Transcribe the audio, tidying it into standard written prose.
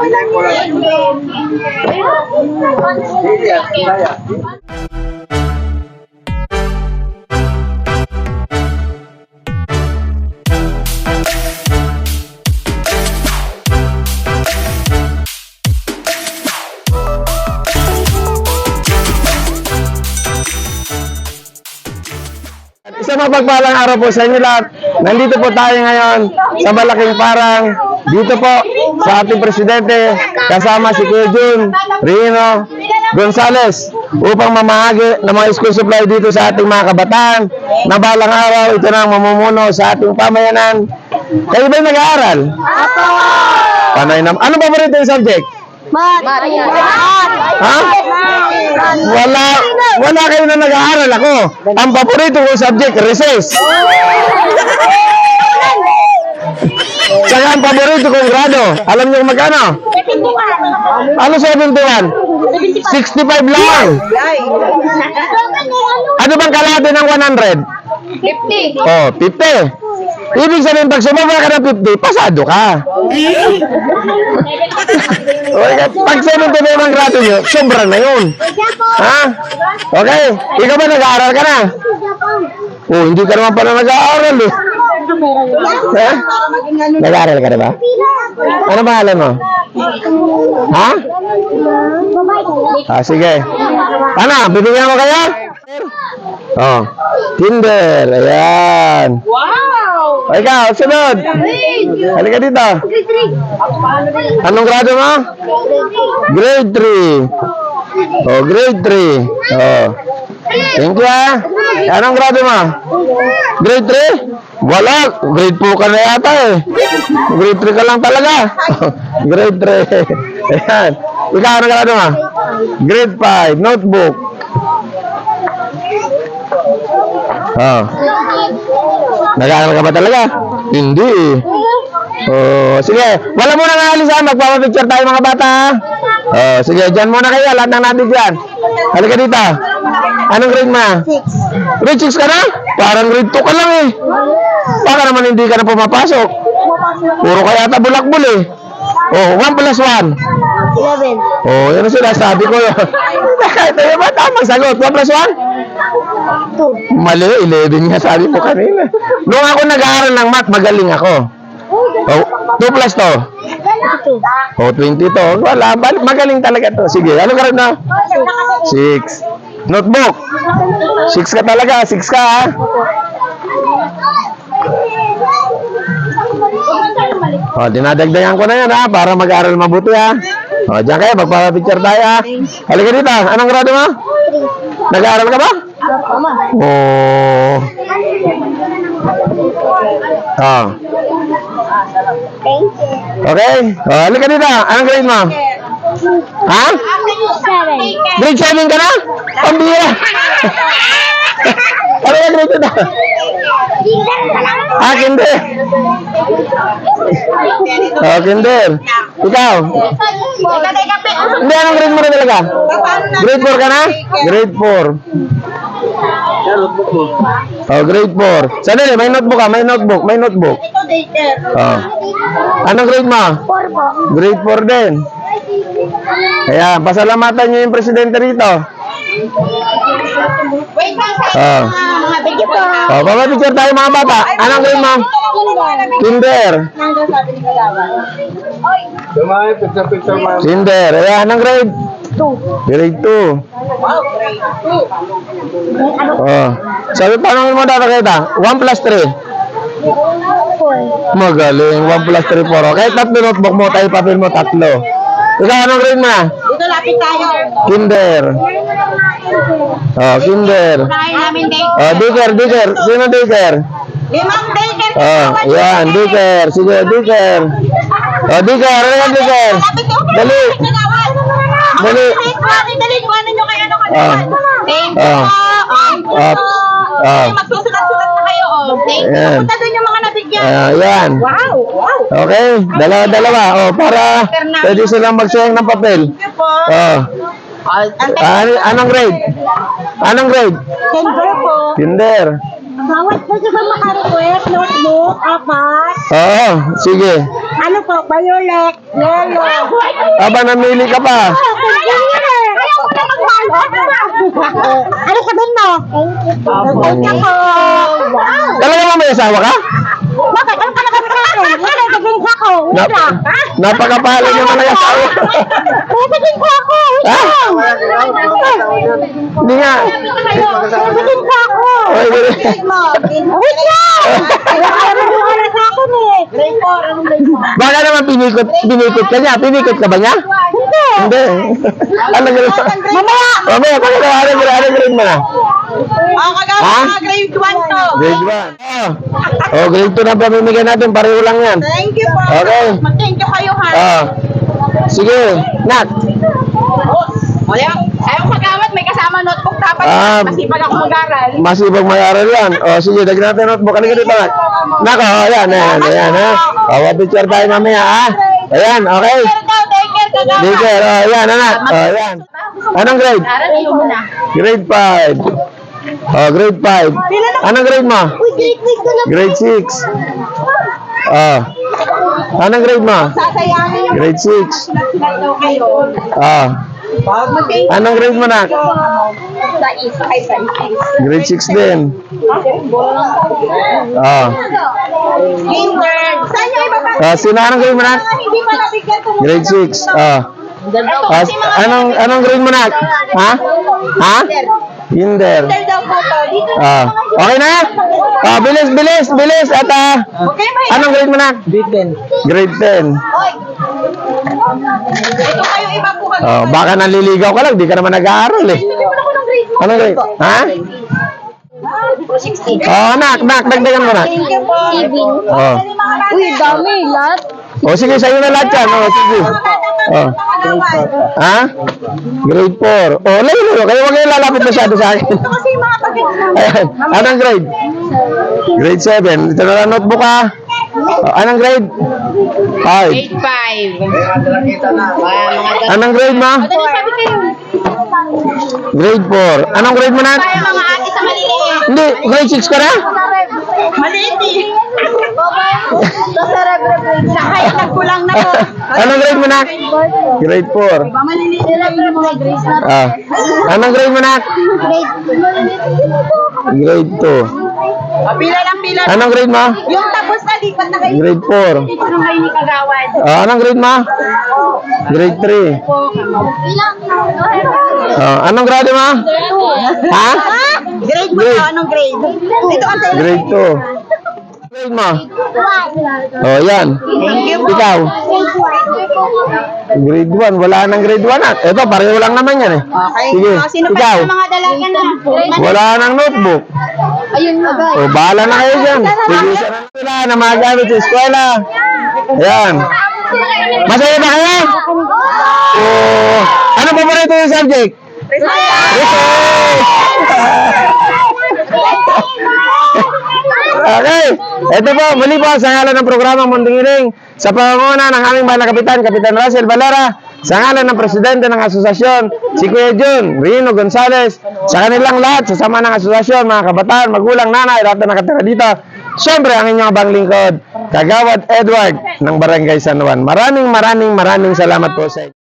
Isang mapagpalang araw po sa inyo lahat. Nandito po tayo ngayon sa Malaking Parang. Dito po sa ating presidente kasama si Kuya Jun Rino Gonzales upang mamahagi ng mga school supply dito sa ating mga kabataan na balang araw ito na ang mamumuno sa ating pamayanan. Kayo ba'y nag-aaral? Apo! Panay naman. Ano paborito yung subject? Mat! Ha? Wala kayo na nag-aaral. Ako, ang paborito kong subject, recess. Saka ang paborito kong grado. Alam niyo kung magkano? 71. Ano 71? 65 lang. Ano bang kalahati ng 100? 50. Oh, 50. Ibig sabihin, pag sumama ka ng 50, pasado ka. Okay, pag 75 ang grado nyo, sobra na yun. Ha? Okay, ikaw ba nag-aaral ka na? Oh, hindi ka naman pala nag-aaral eh. Ha? Nag-aaral ka na ba? Ano pangalan mo? Ha? Ah, sige. Ano, bibigyan mo kaya? Oh, Kinder. Ayan. Wow! O, ikaw, sunod. Halika dito. Anong grado mo? Grade 3. Oh, grade 3. Oh. Thank you, ha. Anong grado mo? Grade 3? Wala. Grade 4 ka na yata eh. Grade 3 ka lang talaga. Grade 3. Ayan. Ikaw, anong grado mo? Grade 5. Notebook. Oh. Nag-aaral ka ba talaga? Hindi eh. Oh, sige. Wala muna nga alis ha. Magpapapicture tayo mga bata ha. Oh, sige. Diyan muna kayo. Lahat ng natin dyan. Halika dito. Anong grade mo? 6. Grade 6 ka na? Parang grade 2 ka lang eh. Baka naman hindi ka na pumapasok. Puro ka yata bulakbul eh. Oh, 1 plus 1. 11. Oh, yan ang sinasabi ko. Ito yung ba? Tamang sagot. 1 plus 1? 2. Mali, 11 nga sabi mo kanina. Nung ako nag-aaral ng math, magaling ako. Oh, 2 plus 2. 22. Oh, 22. Wala, magaling talaga to. Sige, ano ka rin na? 6. Notebook. 6 ka talaga, 6 ka ha. Oh, dinadagdagan ko na yan ha, para mag-aaral mabuti ha. Oh, diyan kayo, magpapapicture tayo ha. Halika dito, anong grado mo? 3. Nag-aaral ka ba? Mama. Oh. Ah. Thank you. Okay. Oh, halika dito. Anong grade mo? Ha? 7. Grade 7 ka na? Pambira. Ano yung grade na? Ah, kinder. Oh, kinder. Ikaw? Hindi, anong grade mo na talaga? Grade 4 ka na? Grade 4. Oh, grade 4. Sandali, may notebook ka, may notebook, may notebook. Ito daycare. Oh. Anong grade mo? 4 po. Grade 4 din. Kaya, pasalamatan niyo yung presidente rito. Wait lang sa Oh. mga video po. Oh, papapicture tayo mga bata. Anong grade mo? Kinder. Nandun sabi ni Kalaban. Kinder. Ayan, anong grade? 2. Grade 2. Oh. Sabi, paano mo data kita? 1 plus 3. 4. Magaling. 1 plus 3, 4. Okay, tatlo notebook mo. Tayo papel mo, tatlo. Ikaw, anong grade mo na? Dito lapit tayo. Kinder. Oh, kinder. Unahin namin daycare. Oh, daycare. Sino daycare? 5 daycare. Oh, yan, daycare. Sige, daycare. Oh, daycare. Ano yan, daycare? Dali. Dali. Dali, kuhanin nyo kayo ano Ah. Thank you. Ah. Ah. Ah. Magsusulat-sulat na kayo. Thank you. Ayan. Punta doon yung mga nabigyan. Yan. Wow. Wow. Okay, dalawa. Oh, para pwede silang magsayang ng papel. Thank you po. Oh. Anong grade? Anong grade? Kinder po. Kinder. Bawat pwede ba maka-request? Notebook, apat. Oo, sige. Ano po? Violet, yellow. Aba, namili ka pa. Ano sabihin mo? Thank you po. Talaga mo may asawa ka? Bakit? Ano ka naman sa akin? Wala, sabihin ko ako. Wait lang. Napakapahal mo talaga asawa. Sabihin ko ako. Wait Ha? lang. Hindi nga. Sabihin ko ako. Oy, Wait lang. Wala sa akin eh. Grade 4. Anong grade 4? baka naman pinikot ka niya. Pinikot ka ba niya? Hindi. Hindi. Ano gano'n? Mamaya. Mamaya, ano grade mo na? Kagawa Ha? ka grade 1 to. Grade 1. Oh, grade 2 na pamimigay natin. Pareho lang yan. Thank you po. Okay. Mag-thank you kayo ha. Sige, Nat. Ayaw magawat, may kasama notebook dapat. Masipag ako mag-aral. Masibag may-aral yan. Oh, sige, dagyan natin notebook. Halika dito, Nat. Nako, ayan, ha. Oh, picture tayo mamaya, ha. Ayan, okay. Take care, kagawa. Sige, ayan, Nat. Oh, ayan. Anong grade? Aral iyo muna. Grade 5. Oh, grade 5. Anong grade mo? Grade 6. Oh. Anong grade mo? Sasayangin yung Grade 6. daw kayo. Ah. Anong grade mo na? Sa isa. Grade 6 din. Ah. Kinder. Saan yung iba pa? Sino anong grade mo na? Hindi pa nabigyan ko. Grade 6. Ah. Anong grade mo na? Ha? Ha? Kinder. Kinder daw po to. Dito Ah. Okay na? Ah, bilis. At Okay ba? anong grade mo na? Grade 10. Ito kayo iba po kagawa. Oh, baka naliligaw ka lang, di ka naman nag-aaral eh. Anong grade? Ha? Oh, nak, dagdagan mo na. Thank you po. Oh. Uy, dami. Lahat. Oh, sige, sa'yo na lahat yan. Oh, sige. Oh. Ha? Grade 4. Oh, layo. Kaya huwag kayong lalapit masyado sa akin. Ito kasi yung mga pagkakas namin. Ayan. Anong grade? Grade 7. Ito na lang notebook ha. Oh, anong grade? 5. 5. Anong grade mo? Dali sabi kayo. Grade 4. Anong grade mo na? Kaya mga ate sa maliliit. Hindi, grade 6 ka na? Maliit eh. Sa kaya nagkulang na po. Anong grade mo na? Grade 4. Maliliit lang yung mga grades na. Ah. Anong grade mo na? Grade 2. Pila lang pila. Anong grade mo? Yung tapos na lipat na kayo. Grade 4. Dito nung kayo ni Kagawad. Ah, anong grade mo? Grade 3. Ah, anong grade mo? Ha? Grade mo Grade. to? Anong grade? Dito kasi. Grade 2. Grade mo? Oh, yan. Thank you po. Ikaw? Grade 1. Wala nang grade 1 at. Ito, pareho lang naman yan eh. Okay. Sige. Sino pa Ikaw? sa mga dalaga na? Wala nang notebook. Ayun na ba? O, bahala na kayo dyan. Sige, sila na mga gamit sa eskwela. Ayan. Masaya ba kayo? Oh, ano paborito yung subject? Okay. Ito po, muli po sa ngalan ng programang Munding Iring sa pangunguna ng aming mahal na kapitan, Kapitan Russell Valera, sa ngalan ng presidente ng asosasyon, si Kuya Jun Rino Gonzales, sa kanilang lahat, sa sama ng asosasyon, mga kabataan, magulang, nanay, lahat na nakatira dito. Siyempre, ang inyong abang lingkod, Kagawad Edward ng Barangay San Juan. Maraming salamat po sa inyo.